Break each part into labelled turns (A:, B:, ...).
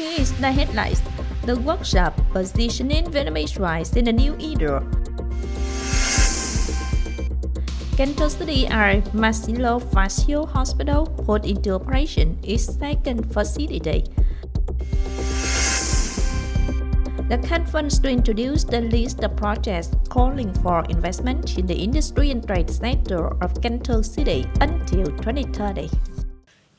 A: Here is the headlines. The workshop positioning Vietnamese rice in a new era. Cần Thơ Maxillofacial Hospital put into operation its second facility. The conference to introduce the list of projects calling for investment in the industry and trade sector of Cần Thơ City until 2030.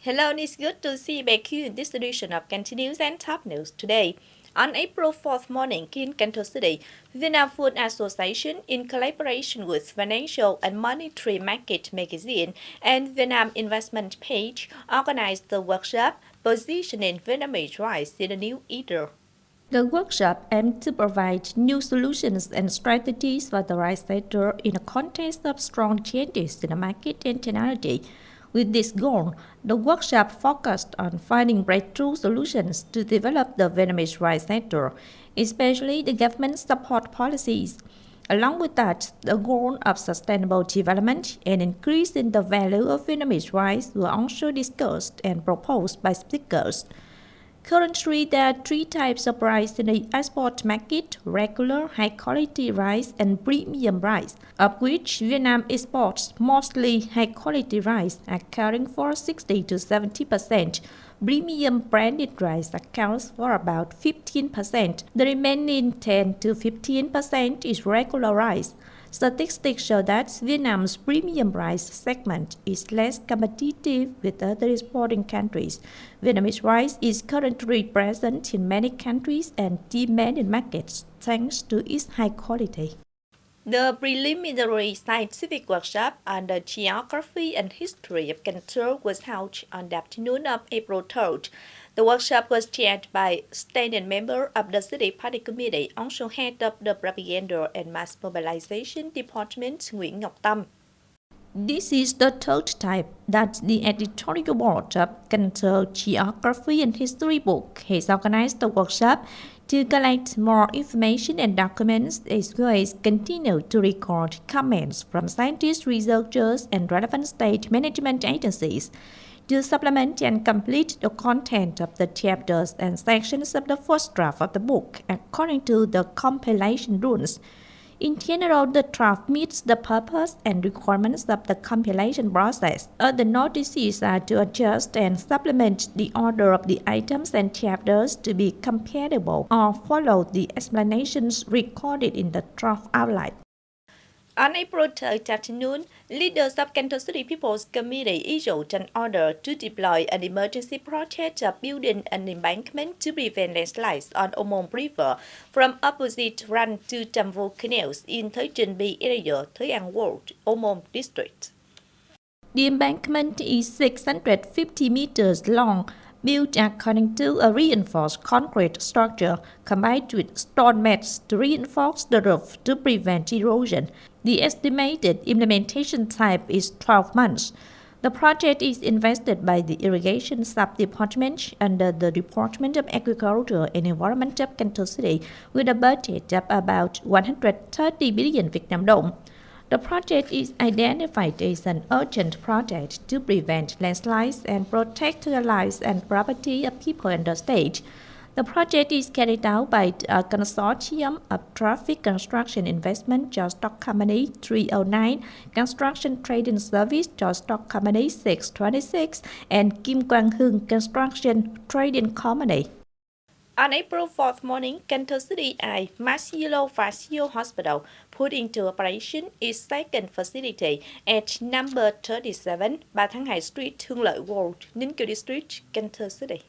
A: Hello, and it's good to see you back here in this edition of Cần Thơ News and Top News today. On April 4th morning in Cần Thơ City, Vietnam Food Association, in collaboration with Financial and Monetary Market Magazine and Vietnam Investment Page, organized the workshop Positioning Vietnamese Rice in a New Era. The workshop aimed to provide new solutions and strategies for the rice sector in a context of strong changes in the market and technology. With this goal, the workshop focused on finding breakthrough solutions to develop the Vietnamese rice sector, especially the government support policies. Along with that, the goal of sustainable development and increasing the value of Vietnamese rice were also discussed and proposed by speakers. Currently, there are three types of rice in the export market: regular, high-quality rice, and premium rice, of which Vietnam exports mostly high-quality rice, accounting for 60 to 70%. Premium branded rice accounts for about 15%. The remaining 10 to 15% is regular rice. Statistics show that Vietnam's premium rice segment is less competitive with other exporting countries. Vietnamese rice is currently present in many countries and demanded markets thanks to its high quality. The preliminary scientific workshop on the geography and history of Cần Thơ was held on the afternoon of April 3rd. The workshop was chaired by standing member of the City Party Committee, also head of the Propaganda and Mass Mobilization Department, Nguyễn. This is the third time that the editorial board of Cần Thơ Geography and History book has organized the workshop to collect more information and documents, as well as continue to record comments from scientists, researchers, and relevant state management agencies to supplement and complete the content of the chapters and sections of the first draft of the book according to the compilation rules. In general, the draft meets the purpose and requirements of the compilation process. Other notices are to adjust and supplement the order of the items and chapters to be compatible or follow the explanations recorded in the draft outline. On April 3rd afternoon, leaders of Cần Thơ City People's Committee issued an order to deploy an emergency project of building an embankment to prevent landslides on Omon River from opposite run to Tam Vu canals in Thời B area, Thời An Ward, Omon District. The embankment is 650 meters long, built according to a reinforced concrete structure combined with stone mats to reinforce the roof to prevent erosion. The estimated implementation time is 12 months. The project is invested by the Irrigation Sub-Department under the Department of Agriculture and Environment of Cần Thơ City with a budget of about 130 billion Vietnam dong. The project is identified as an urgent project to prevent landslides and protect the lives and property of people in the state. The project is carried out by a consortium of Traffic Construction Investment Joint Stock Company 309, Construction Trading Service Joint Stock Company 626, and Kim Quang Hưng Construction Trading Company. On April 4th morning, Cần Thơ City Maxillofacial Hospital put into operation its second facility at number 37 Ba Tháng Hai Street, Hương Lợi Ward, Ninh Kiều District, Cần Thơ City.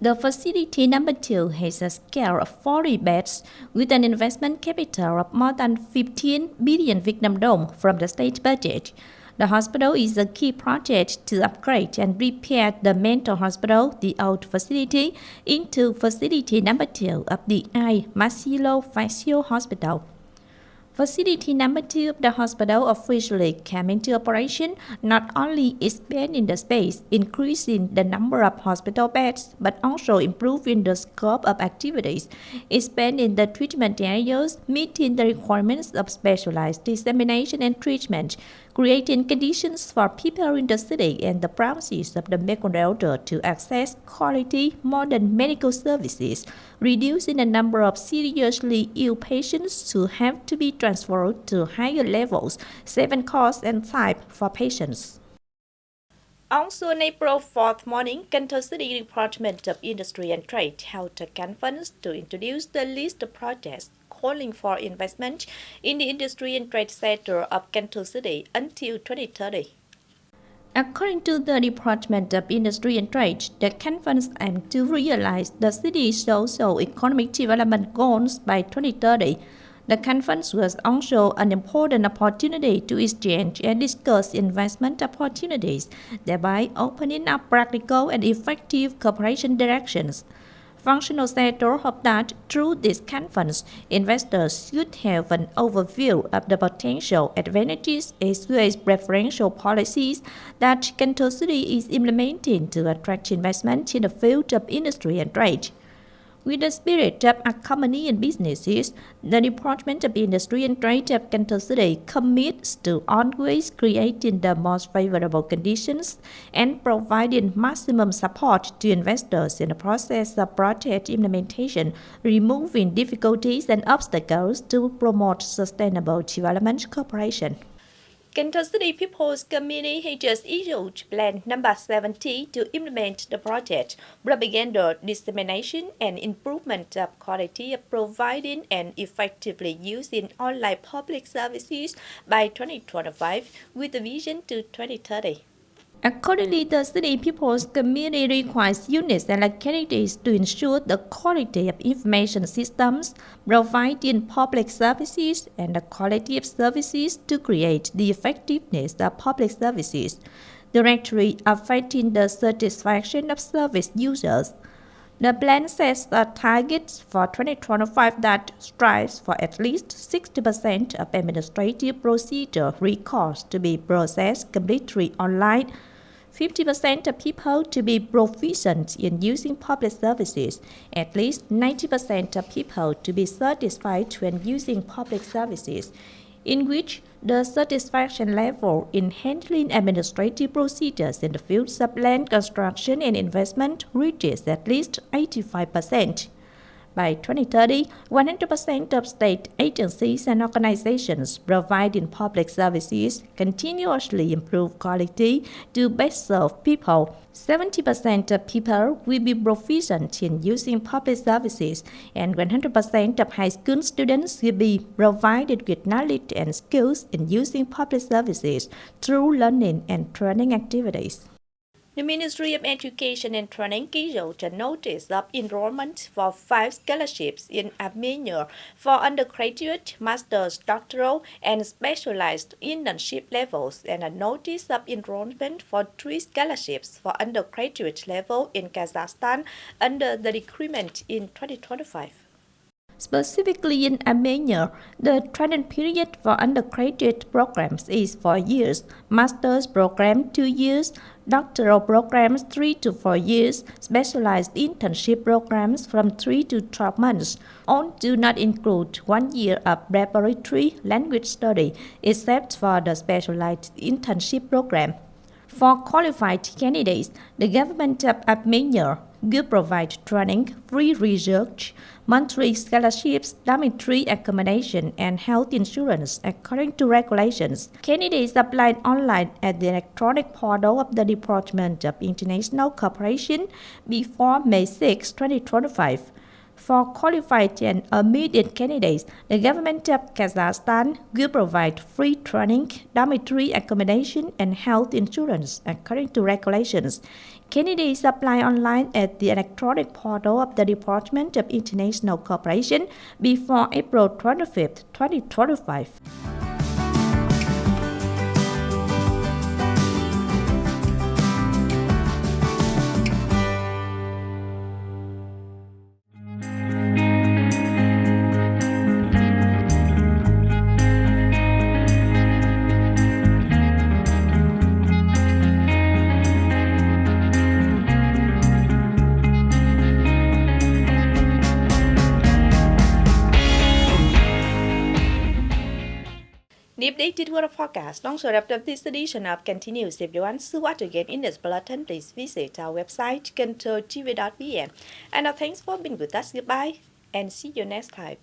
A: The facility number 2 has a scale of 40 beds with an investment capital of more than 15 billion Vietnam dong from the state budget. The hospital is a key project to upgrade and repair the mental hospital, the old facility, into facility number 2 of the Maxillofacial Hospital. Facility number 2 of the hospital officially came into operation, not only expanding the space, increasing the number of hospital beds, but also improving the scope of activities, expanding the treatment areas, meeting the requirements of specialized examination and treatment, creating conditions for people in the city and the provinces of the Mekong Delta to access quality modern medical services, reducing the number of seriously ill patients who have to be transferred to higher levels, saving cost and time for patients. Also on April 4th morning, Cần Thơ City Department of Industry and Trade held a conference to introduce the list of projects calling for investment in the industry and trade sector of Cần Thơ City until 2030. According to the Department of Industry and Trade, the conference aimed to realize the city's socio-economic development goals by 2030. The conference was also an important opportunity to exchange and discuss investment opportunities, thereby opening up practical and effective cooperation directions. Functional sector hope that through this conference, investors should have an overview of the potential advantages as well as preferential policies that Cần Thơ City is implementing to attract investment in the field of industry and trade. With the spirit of accompanying businesses, the Department of Industry and Trade of Cần Thơ City commits to always creating the most favorable conditions and providing maximum support to investors in the process of project implementation, removing difficulties and obstacles to promote sustainable development cooperation. Cần Thơ City People's Committee has just issued Plan number 70 to implement the project, propaganda, dissemination, and improvement of quality of providing and effectively using online public services by 2025 with a vision to 2030. Accordingly, the City People's Committee requires units and localities to ensure the quality of information systems, providing public services, and the quality of services to create the effectiveness of public services, directly affecting the satisfaction of service users. The plan sets a target for 2025 that strives for at least 60% of administrative procedure records to be processed completely online, 50% of people to be proficient in using public services, at least 90% of people to be satisfied when using public services, in which the satisfaction level in handling administrative procedures in the fields of land construction and investment reaches at least 85%. By 2030, 100% of state agencies and organizations providing public services continuously improve quality to best serve people. 70% of people will be proficient in using public services, and 100% of high school students will be provided with knowledge and skills in using public services through learning and training activities. The Ministry of Education and Training issued a notice of enrollment for 5 scholarships in Armenia for undergraduate, master's, doctoral, and specialized internship levels, and a notice of enrollment for 3 scholarships for undergraduate level in Kazakhstan under the agreement in 2025. Specifically in Armenia, the training period for undergraduate programs is 4 years, master's program 2 years, doctoral programs 3 to 4 years, specialized internship programs from 3 to 12 months. All do not include 1 year of preparatory language study, except for the specialized internship program. For qualified candidates, the government of Armenia will provide training, free research, monthly scholarships, dormitory accommodation, and health insurance according to regulations. Candidates apply online at the electronic portal of the Department of International Cooperation before May 6, 2025. For qualified and immediate candidates, the government of Kazakhstan will provide free training, dormitory accommodation, and health insurance according to regulations. Candidates apply online at the electronic portal of the Department of International Cooperation before April 25, 2025. The updated weather forecast also wrapped up this edition of Continuous. If you want to watch again in this bulletin, please visit our website, kenthotv.vn. And now thanks for being with us. Goodbye and see you next time.